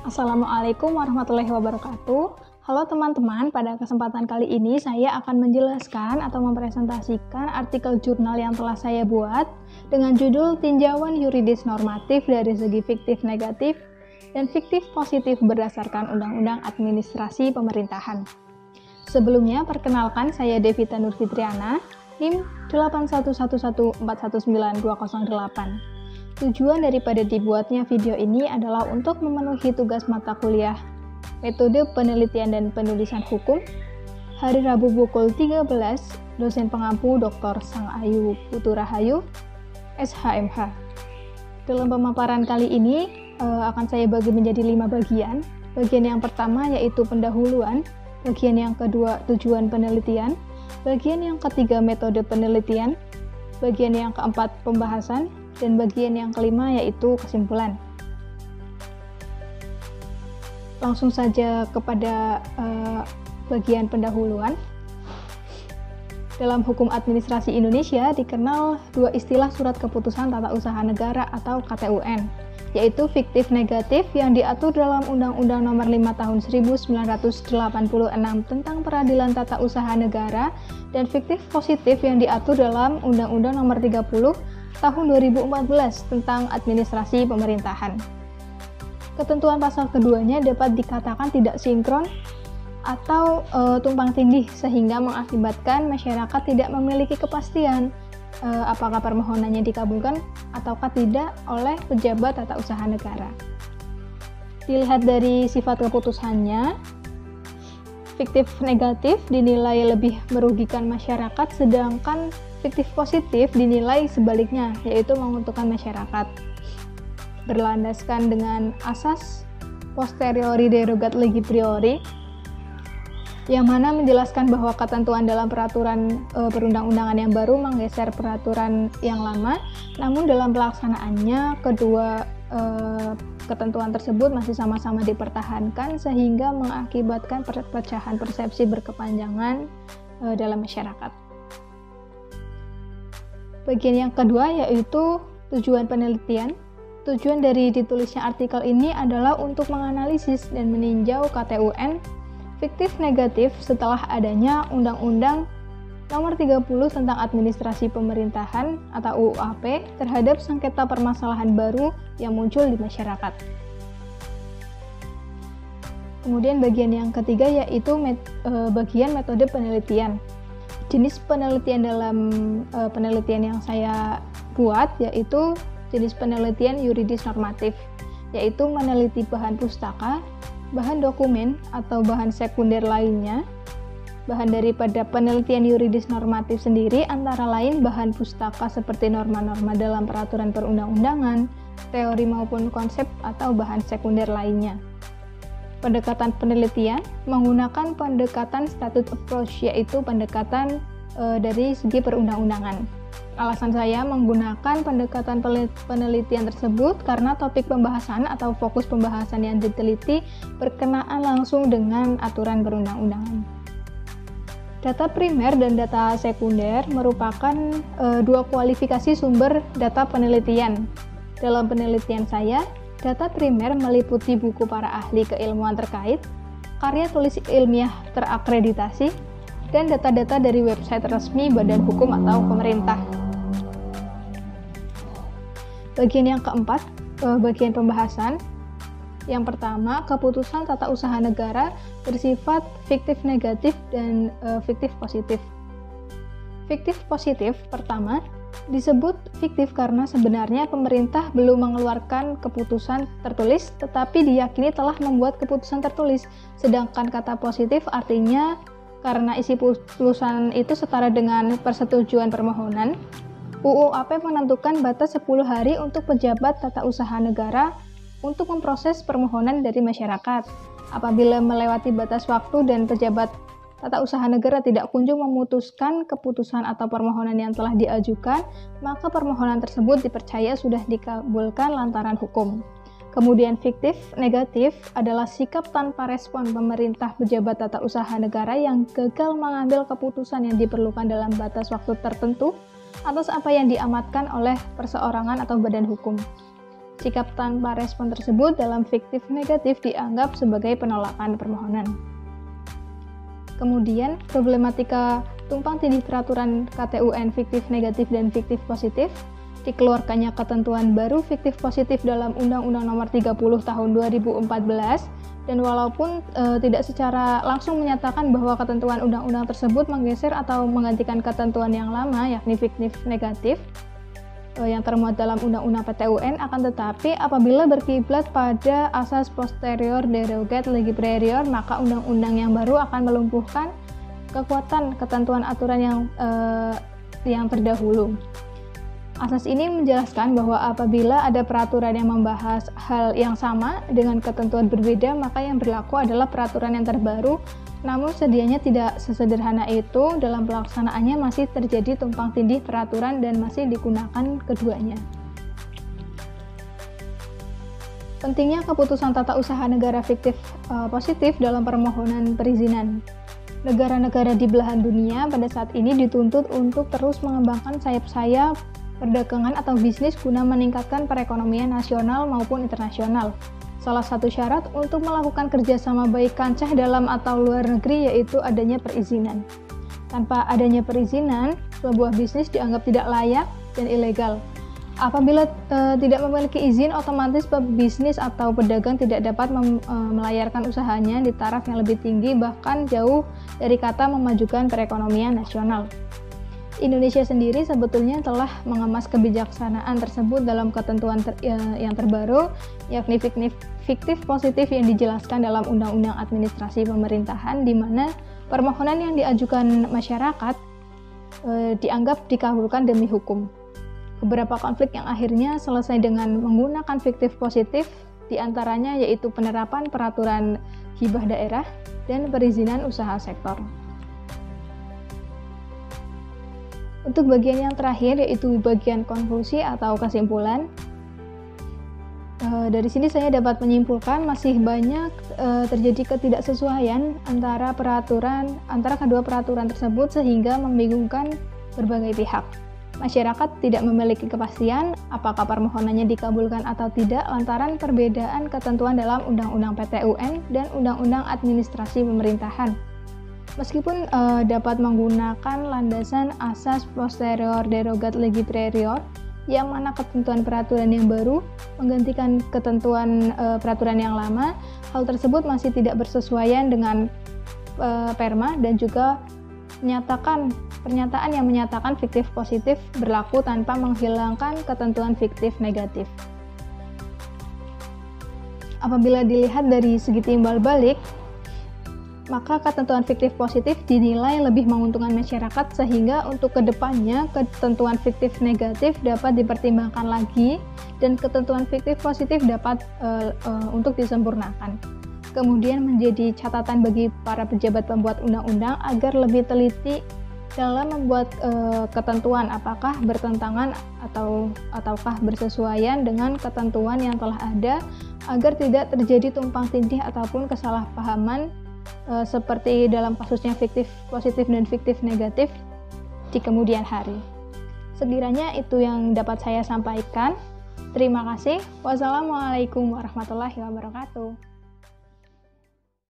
Assalamualaikum warahmatullahi wabarakatuh. Halo teman-teman, pada kesempatan kali ini saya akan menjelaskan atau mempresentasikan artikel jurnal yang telah saya buat dengan judul Tinjauan Yuridis Normatif dari Segi Fiktif Negatif dan Fiktif Positif berdasarkan Undang-Undang Administrasi Pemerintahan. Sebelumnya, perkenalkan saya Devita Nurfitriana, NIM 81114192008. Tujuan daripada dibuatnya video ini adalah untuk memenuhi tugas mata kuliah Metode Penelitian dan Penulisan Hukum hari Rabu pukul 13, dosen pengampu Dr. Sangayu Puturahayu, SHMH. Dalam pemaparan kali ini akan saya bagi menjadi 5 bagian. Bagian yang pertama yaitu pendahuluan, bagian yang kedua tujuan penelitian, bagian yang ketiga metode penelitian, bagian yang keempat pembahasan, dan bagian yang kelima yaitu kesimpulan. Langsung saja kepada bagian pendahuluan. Dalam hukum administrasi Indonesia dikenal dua istilah surat keputusan tata usaha negara atau KTUN, yaitu fiktif negatif yang diatur dalam Undang-Undang Nomor 5 Tahun 1986 tentang Peradilan Tata Usaha Negara dan fiktif positif yang diatur dalam Undang-Undang Nomor 30 Tahun 2014 tentang Administrasi Pemerintahan. Ketentuan pasal keduanya dapat dikatakan tidak sinkron atau tumpang tindih sehingga mengakibatkan masyarakat tidak memiliki kepastian apakah permohonannya dikabulkan ataukah tidak oleh pejabat tata usaha negara. Dilihat dari sifat keputusannya, fiktif negatif dinilai lebih merugikan masyarakat, sedangkan fiktif positif dinilai sebaliknya, yaitu menguntungkan masyarakat. Berlandaskan dengan asas posteriori derogat legi priori, yang mana menjelaskan bahwa ketentuan dalam peraturan perundang-undangan yang baru menggeser peraturan yang lama, namun dalam pelaksanaannya kedua ketentuan tersebut masih sama-sama dipertahankan sehingga mengakibatkan perpecahan persepsi berkepanjangan dalam masyarakat. Bagian yang kedua yaitu tujuan penelitian. Tujuan dari ditulisnya artikel ini adalah untuk menganalisis dan meninjau KTUN fiktif negatif setelah adanya Undang-Undang Nomor 30 tentang Administrasi Pemerintahan atau UUAP terhadap sengketa permasalahan baru yang muncul di masyarakat. Kemudian bagian yang ketiga yaitu bagian metode penelitian. Jenis penelitian dalam penelitian yang saya buat yaitu jenis penelitian yuridis normatif, yaitu meneliti bahan pustaka, bahan dokumen atau bahan sekunder lainnya. Bahan daripada penelitian yuridis normatif sendiri antara lain bahan pustaka seperti norma-norma dalam peraturan perundang-undangan, teori maupun konsep atau bahan sekunder lainnya. Pendekatan penelitian menggunakan pendekatan statute approach, yaitu pendekatan dari segi perundang-undangan. Alasan saya menggunakan pendekatan penelitian tersebut karena topik pembahasan atau fokus pembahasan yang diteliti berkenaan langsung dengan aturan perundang-undangan. Data primer dan data sekunder merupakan dua kualifikasi sumber data penelitian. Dalam penelitian saya, data primer meliputi buku para ahli keilmuan terkait, karya tulis ilmiah terakreditasi, dan data-data dari website resmi badan hukum atau pemerintah. Bagian yang keempat, bagian pembahasan. Yang pertama, keputusan tata usaha negara bersifat fiktif negatif dan fiktif positif. Fiktif positif pertama disebut fiktif karena sebenarnya pemerintah belum mengeluarkan keputusan tertulis, tetapi diyakini telah membuat keputusan tertulis. Sedangkan kata positif artinya karena isi putusan itu setara dengan persetujuan permohonan. UUAP menentukan batas 10 hari untuk pejabat tata usaha negara untuk memproses permohonan dari masyarakat. Apabila melewati batas waktu dan pejabat tata usaha negara tidak kunjung memutuskan keputusan atau permohonan yang telah diajukan, maka permohonan tersebut dipercaya sudah dikabulkan lantaran hukum. Kemudian fiktif negatif adalah sikap tanpa respon pemerintah pejabat tata usaha negara yang gagal mengambil keputusan yang diperlukan dalam batas waktu tertentu atas apa yang diamatkan oleh perseorangan atau badan hukum. Sikap tanpa respon tersebut dalam fiktif negatif dianggap sebagai penolakan permohonan. Kemudian, problematika tumpang tindih peraturan KTUN fiktif negatif dan fiktif positif, dikeluarkannya ketentuan baru fiktif positif dalam Undang-Undang Nomor 30 Tahun 2014, dan walaupun tidak secara langsung menyatakan bahwa ketentuan undang-undang tersebut menggeser atau menggantikan ketentuan yang lama, yakni fiktif negatif, yang termuat dalam Undang-Undang PTUN, akan tetapi apabila berkiblat pada asas posterior derogat legi prior, maka undang-undang yang baru akan melumpuhkan kekuatan ketentuan aturan yang terdahulu. Asas ini menjelaskan bahwa apabila ada peraturan yang membahas hal yang sama dengan ketentuan berbeda, maka yang berlaku adalah peraturan yang terbaru, namun sedianya tidak sesederhana itu, dalam pelaksanaannya masih terjadi tumpang tindih peraturan dan masih digunakan keduanya. Pentingnya keputusan tata usaha negara fiktif positif dalam permohonan perizinan. Negara-negara di belahan dunia pada saat ini dituntut untuk terus mengembangkan sayap-sayap perdagangan atau bisnis guna meningkatkan perekonomian nasional maupun internasional. Salah satu syarat untuk melakukan kerjasama baik kancah dalam atau luar negeri yaitu adanya perizinan. Tanpa adanya perizinan, sebuah bisnis dianggap tidak layak dan ilegal. Apabila tidak memiliki izin, otomatis pebisnis atau pedagang tidak dapat melayarkan usahanya di taraf yang lebih tinggi, bahkan jauh dari kata memajukan perekonomian nasional. Indonesia sendiri sebetulnya telah mengemas kebijaksanaan tersebut dalam ketentuan yang terbaru, yakni fiktif positif yang dijelaskan dalam Undang-Undang Administrasi Pemerintahan, di mana permohonan yang diajukan masyarakat dianggap dikabulkan demi hukum. Beberapa konflik yang akhirnya selesai dengan menggunakan fiktif positif, diantaranya yaitu penerapan peraturan hibah daerah dan perizinan usaha sektor. Untuk bagian yang terakhir, yaitu bagian konklusi atau kesimpulan, dari sini saya dapat menyimpulkan masih banyak terjadi ketidaksesuaian antara kedua peraturan tersebut sehingga membingungkan berbagai pihak. Masyarakat tidak memiliki kepastian apakah permohonannya dikabulkan atau tidak lantaran perbedaan ketentuan dalam Undang-Undang PTUN dan Undang-Undang Administrasi Pemerintahan. Meskipun dapat menggunakan landasan asas posterior derogat legi prior, yang mana ketentuan peraturan yang baru menggantikan ketentuan peraturan yang lama, hal tersebut masih tidak bersesuaian dengan Perma dan juga pernyataan yang menyatakan fiktif positif berlaku tanpa menghilangkan ketentuan fiktif negatif. Apabila dilihat dari segi timbal balik, maka ketentuan fiktif positif dinilai lebih menguntungkan masyarakat sehingga untuk kedepannya ketentuan fiktif negatif dapat dipertimbangkan lagi dan ketentuan fiktif positif dapat untuk disempurnakan. Kemudian menjadi catatan bagi para pejabat pembuat undang-undang agar lebih teliti dalam membuat ketentuan apakah bertentangan ataukah bersesuaian dengan ketentuan yang telah ada agar tidak terjadi tumpang tindih ataupun kesalahpahaman seperti dalam kasusnya fiktif positif dan fiktif negatif di kemudian hari. Sekiranya itu yang dapat saya sampaikan. Terima kasih. Wassalamualaikum warahmatullahi wabarakatuh.